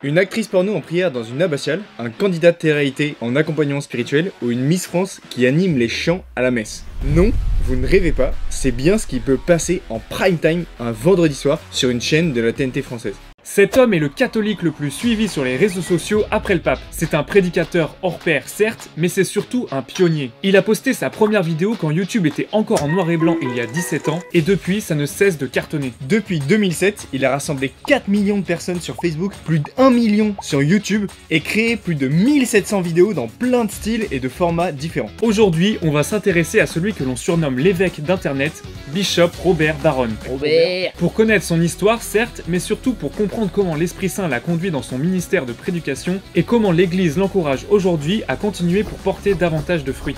Une actrice porno en prière dans une abbatiale, un candidat de télé-réalité en accompagnement spirituel ou une Miss France qui anime les chants à la messe. Non, vous ne rêvez pas, c'est bien ce qui peut passer en prime time un vendredi soir sur une chaîne de la TNT française. Cet homme est le catholique le plus suivi sur les réseaux sociaux après le pape. C'est un prédicateur hors pair certes, mais c'est surtout un pionnier. Il a posté sa première vidéo quand YouTube était encore en noir et blanc il y a 17 ans, et depuis ça ne cesse de cartonner. Depuis 2007, il a rassemblé 4 millions de personnes sur Facebook, plus d'1 million sur YouTube, et créé plus de 1700 vidéos dans plein de styles et de formats différents. Aujourd'hui, on va s'intéresser à celui que l'on surnomme l'évêque d'internet, Bishop Robert Barron. Pour connaître son histoire certes, mais surtout pour comprendre comment l'Esprit Saint l'a conduit dans son ministère de prédication et comment l'Église l'encourage aujourd'hui à continuer pour porter davantage de fruits.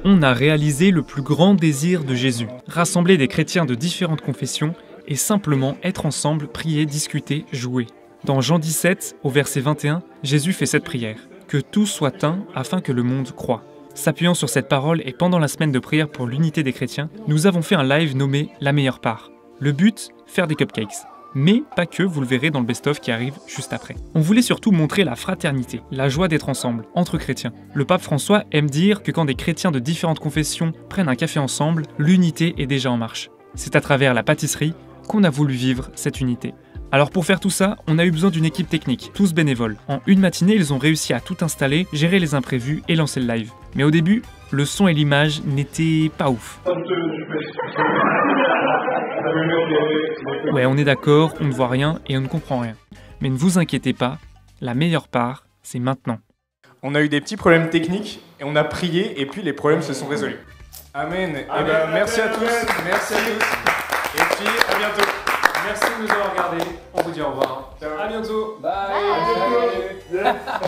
On a réalisé le plus grand désir de Jésus, rassembler des chrétiens de différentes confessions et simplement être ensemble, prier, discuter, jouer. Dans Jean 17, au verset 21, Jésus fait cette prière, « Que tout soit un afin que le monde croie ». S'appuyant sur cette parole et pendant la semaine de prière pour l'unité des chrétiens, nous avons fait un live nommé « La meilleure part ». Le but, faire des cupcakes. Mais pas que, vous le verrez dans le best-of qui arrive juste après. On voulait surtout montrer la fraternité, la joie d'être ensemble, entre chrétiens. Le pape François aime dire que quand des chrétiens de différentes confessions prennent un café ensemble, l'unité est déjà en marche. C'est à travers la pâtisserie qu'on a voulu vivre cette unité. Alors pour faire tout ça, on a eu besoin d'une équipe technique, tous bénévoles. En une matinée, ils ont réussi à tout installer, gérer les imprévus et lancer le live. Mais au début, le son et l'image n'étaient pas ouf. Ouais, on est d'accord, on ne voit rien et on ne comprend rien. Mais ne vous inquiétez pas, la meilleure part, c'est maintenant. On a eu des petits problèmes techniques et on a prié et puis les problèmes se sont résolus. Amen. Et ben merci à tous. Merci à tous. Et puis à bientôt. Merci de nous avoir regardés. On vous dit au revoir. Ciao. À bientôt. Bye. À bientôt.